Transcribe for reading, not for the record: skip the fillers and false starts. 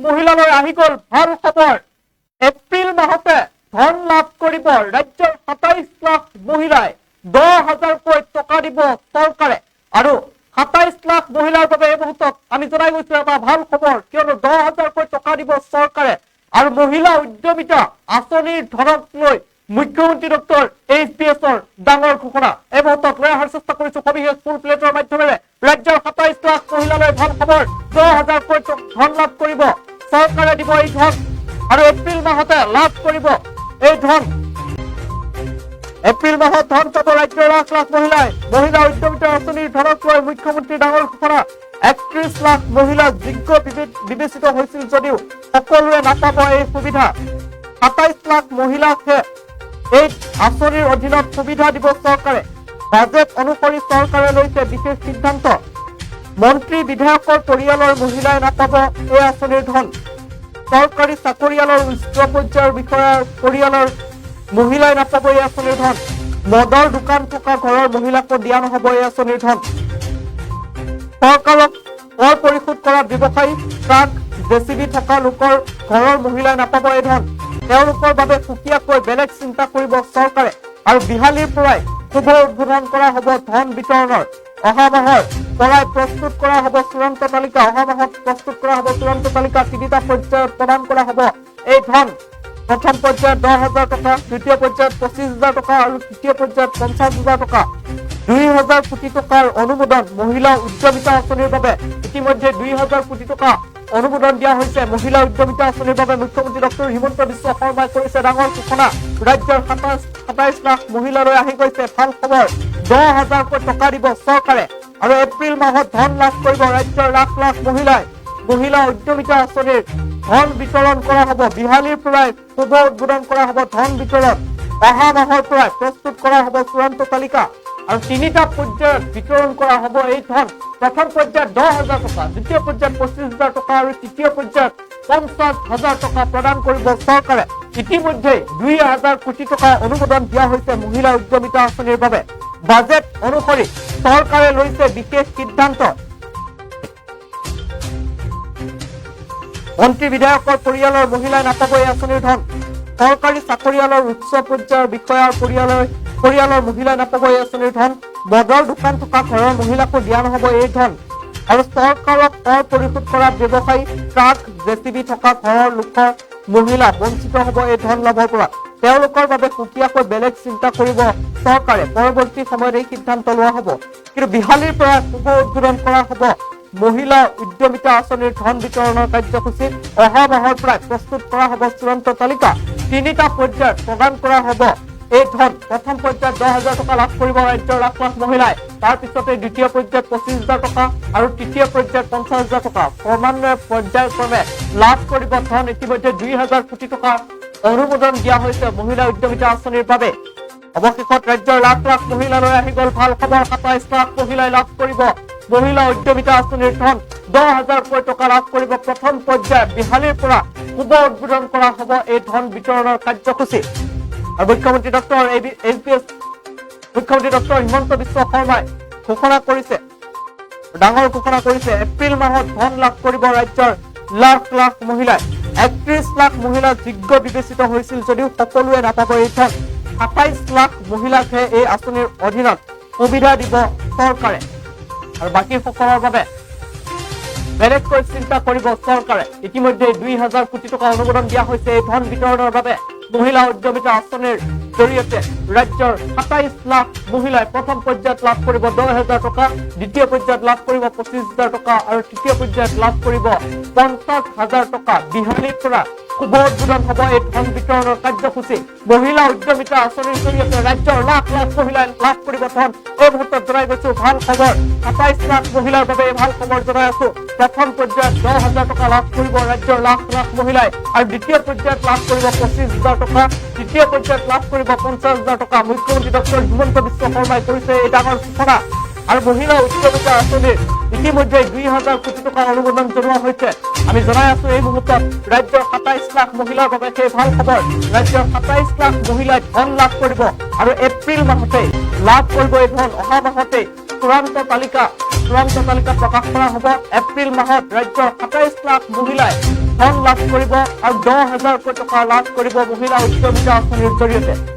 মহিলালৈ আহি গ'ল ভাল খবৰ। এপ্ৰিল মাহতে ধন লাভ কৰিব ৰাজ্যৰ ২৭ লাখ মহিলাই। ১০,০০০কৈ টকা দিব চৰকাৰে আৰু ২৭ লাখ মহিলাৰ বাবে এই মুহূৰ্তত আমি জনাই গৈছো এটা ভাল খবৰ, কিয়নো ১০,০০০কৈ টকা দিব চৰকাৰে আৰু মহিলা উদ্যমিতা আঁচনিৰ ধনক লৈ মুখ্যমন্ত্ৰী ডক্টৰ HDSৰ ডাঙৰ ঘোষণা। এই মুহূৰ্তত লৈ অহাৰ চেষ্টা কৰিছো সবিশেষ ফুল প্লেটৰ মাধ্যমেৰে। ৰাজ্যৰ ২৭ লাখ মহিলালৈ ভাল খবৰ, ১০,০০০কৈ ধন লাভ কৰিব চৰকাৰে, দিব এই ধন আৰু এপ্ৰিল মাহতে লাভ কৰিব এই ধন। এপ্ৰিল মাহত ধন পাব ৰাজ্যৰ লাখ লাখ মহিলাই। মহিলা উদ্যমিতা আঁচনিৰ ধনক লৈ মুখ্যমন্ত্ৰীৰ ডাঙৰ ঘোষণা। ৩১ লাখ মহিলা যোগ্য বিবেচিত হৈছিল যদিও সকলোৱে নাপাব এই সুবিধা। ২৭ লাখ মহিলাকহে এই আঁচনিৰ অধীনত সুবিধা দিব চৰকাৰে। বাজেট অনুসৰি চৰকাৰে লৈছে বিশেষ সিদ্ধান্ত। মন্ত্ৰী বিধায়কৰ পৰিয়ালৰ মহিলাই নাপাব এই আঁচনিৰ ধন। চৰকাৰী চাকৰিয়ালৰ উচ্চ পৰ্যায়ৰ বিষয়াৰ পৰিয়ালৰ মহিলাই নাপাব এই আঁচনিৰ ধন। মদৰ দোকান থকা ঘৰৰ মহিলাকো দিয়া নহব এই আঁচনিৰ ধন। চৰকাৰক কৰ পৰিশোধ কৰা ব্যৱসায়ী, ট্ৰাক, জেচিবি থকা লোকৰ ঘৰৰ মহিলাই নাপাব এই ধন। তেওঁলোকৰ বাবে সুকীয়াকৈ বেলেগ চিন্তা কৰিব চৰকাৰে আৰু বিহালীৰ পৰাই শুভ উদ্বোধন কৰা হ'ব ধন বিতৰণৰ। অহা মাহৰ পৰাই প্ৰস্তুত কৰা হ'ব চূড়ান্ত তালিকা। অহা মাহত প্ৰস্তুত কৰা হ'ব চূড়ান্ত তালিকা। ৩টা পৰ্যায়ত প্ৰদান কৰা হ'ব এই ধন। প্ৰথম পৰ্যায়ত ১০,০০০ টকা, দ্বিতীয় পৰ্যায়ত ২৫,০০০ টকা আৰু তৃতীয় পৰ্যায়ত ৫০,০০০ টকা। ২,০০০ কোটি টকাৰ অনুমোদন মহিলা উদ্যমিতা আঁচনিৰ বাবে। ইতিমধ্যে ২,০০০ কোটি টকা অনুমোদন দিয়া হৈছে মহিলা উদ্যমিতা আঁচনিৰ বাবে। মুখ্যমন্ত্ৰী ডক্টৰ হিমন্ত বিশ্ব শৰ্মাই কৰিছে ডাঙৰ ঘোষণা। ৰাজ্যৰ ২৭ লাখ মহিলালৈ আহি গৈছে ভাল খবৰ। ১০,০০০কৈ টকা দিব চৰকাৰে আৰু এপ্ৰিল মাহত ধন লাভ কৰিব ৰাজ্যৰ লাখ লাখ মহিলাই। মহিলা উদ্যমিতা আঁচনিৰ ধন বিতৰণ কৰা হ'ব। বিহালীৰ পৰাই শুভ উদ্বোধন কৰা হ'ব ধন বিতৰণ। অহা মাহৰ পৰাই প্ৰস্তুত কৰা হ'ব চূড়ান্ত তালিকা আৰু ৩টা পৰ্যায়ত বিতৰণ কৰা হ'ব এই ধন। প্ৰথম পৰ্যায়ত ১০,০০০ টকা, দ্বিতীয় পৰ্যায়ত ২৫,০০০ টকা আৰু তৃতীয় পৰ্যায়ত ৫০,০০০ টকা প্ৰদান কৰিব চৰকাৰে। ইতিমধ্যে ২,০০০ কোটি টকা অনুমোদন দিয়া হৈছে মহিলা উদ্যমিতা আঁচনিৰ বাবে। বাজেট অনুসৰি চৰকাৰে লৈছে বিশেষ সিদ্ধান্ত। মন্ত্ৰী বিধায়কৰ পৰিয়ালৰ মহিলাই নাপাব এই আঁচনিৰ ধন। চৰকাৰী চাকৰিয়ালৰ উচ্চ পৰ্যায়ৰ বিষয়াৰ পৰিয়ালৰ মহিলাই নাপাব এই আঁচনিৰ ধন। মদৰ দোকান থকা ঘৰৰ মহিলাকো দিয়া নহব এই ধন আৰু চৰকাৰক কৰ পৰিশোধ কৰা ব্যৱসায়ী, ট্ৰাক, জেচিবি থকা ঘৰৰ লোকৰ মহিলা বঞ্চিত হ'ব এই ধন লাভৰ পৰা। তেওঁলোকৰ বাবে সুকীয়াকৈ বেলেগ চিন্তা কৰিব চৰকাৰে। পৰৱৰ্তী সময়ত এই সিদ্ধান্ত লোৱা হ'ব। কিন্তু বিহালীৰ পৰা শুভ উদ্বোধন কৰা হ'ব মহিলা উদ্যমিতা আঁচনিৰ ধন বিতৰণৰ কাৰ্যসূচী। অহা মাহৰ পৰাই প্ৰস্তুত কৰা হ'ব চূড়ান্ত তালিকা। ৩টা পৰ্যায়ত প্ৰদান কৰা হ'ব এই ধন। প্ৰথম পৰ্যায়ত ১০,০০০ টকা লাভ কৰিব ৰাজ্যৰ লাখ লাখ মহিলাই। তাৰ পিছতে দ্বিতীয় পৰ্যায়ত ২৫,০০০ টকা আৰু তৃতীয় পৰ্যায়ত ৫০,০০০ টকা। ক্ৰমান্বয়ে পৰ্যায়ক্ৰমে লাভ কৰিব ধন। ইতিমধ্যে ২,০০০ কোটি টকা অনুমোদন দিয়া হৈছে মহিলা উদ্যমিতা আঁচনিৰ বাবে। অৱশেষত ৰাজ্যৰ লাখ লাখ মহিলালৈ আহি গ'ল ভাল খবৰ। ২৭ লাখ মহিলাই লাভ কৰিব মহিলা উদ্যমিতা আঁচনিৰ ধন। ১০,০০০কৈ টকা লাভ কৰিব প্ৰথম পৰ্যায়ত। বিহালীৰ পৰা শুভ উদ্বোধন কৰা হ'ব এই ধন বিতৰণৰ কাৰ্যসূচী। আৰু মুখ্যমন্ত্ৰী ডক্টৰ হিমন্ত বিশ্ব শৰ্মাই ঘোষণা কৰিছে, ডাঙৰ ঘোষণা কৰিছে। এপ্ৰিল মাহত ধন লাভ কৰিব ৰাজ্যৰ লাখ লাখ মহিলাই। ৩১ লাখ মহিলা যোগ্য বিবেচিত হৈছিল যদিও সকলোৱে নাপাব এই ধন। ২৭ লাখ মহিলাকহে এই আঁচনিৰ অধীনত সুবিধা দিব চৰকাৰে আৰু বাকী সকলৰ বাবে বেলেগকৈ চিন্তা কৰিব চৰকাৰে। ইতিমধ্যে ২,০০০ কোটি টকা অনুমোদন দিয়া হৈছে এই ধন বিতৰণৰ বাবে। মহিলা উদ্যমিতা আঁচনিৰ জৰিয়তে ৰাজ্যৰ ২৭ লাখ মহিলাই প্ৰথম পৰ্যায়ত লাভ কৰিব ১০,০০০ টকা, দ্বিতীয় পৰ্যায়ত লাভ কৰিব ২৫,০০০ টকা আৰু তৃতীয় পৰ্যায়ত লাভ কৰিব ৫০,০০০ টকা। বিহালীৰ পৰা শুভ উদ্বোধন হ'ব এই ধন বিতৰণৰ কাৰ্যসূচী। মহিলা উদ্যমিতা আঁচনিৰ জৰিয়তে ৰাজ্যৰ লাখ লাখ মহিলাই লাভ কৰিব ধন। এই মুহূৰ্তত জনাই গৈছো ভাল খবৰ। ২৭ লাখ মহিলাৰ বাবে এই ভাল খবৰ জনাই আছো। প্ৰথম পৰ্যায়ত ১০,০০০ টকা লাভ কৰিব ৰাজ্যৰ লাখ লাখ মহিলাই আৰু দ্বিতীয় পৰ্যায়ত লাভ কৰিব ২৫,০০০ টকা, তৃতীয় পৰ্যায়ত লাভ কৰিব ৫০,০০০ টকা। মুখ্যমন্ত্ৰী ডক্টৰ হিমন্ত বিশ্ব শৰ্মাই কৰিছে এই ডাঙৰ ঘোষণা। আৰু মহিলা উদ্যমিতা আঁচনিৰ ইতিমধ্যে ২,০০০ কোটি টকা অনুমোদন জনোৱা হৈছে। আমি জনাই আছো এই মুহূৰ্তত ৰাজ্যৰ ২৭ লাখ মহিলাৰ বাবে সেই ভাল খবৰ। ৰাজ্যৰ ২৭ লাখ মহিলাই ধন লাভ কৰিব আৰু এপ্ৰিল মাহতে লাভ কৰিব এই ধন। অহা মাহতে চূড়ান্ত তালিকা প্ৰকাশ কৰা হ'ব। এপ্ৰিল মাহত ৰাজ্যৰ ২৭ লাখ মহিলাই ধন লাভ কৰিব আৰু 10,000 কোটি টকা লাভ কৰিব মহিলা উদ্যমিতা আঁচনিৰ জৰিয়তে।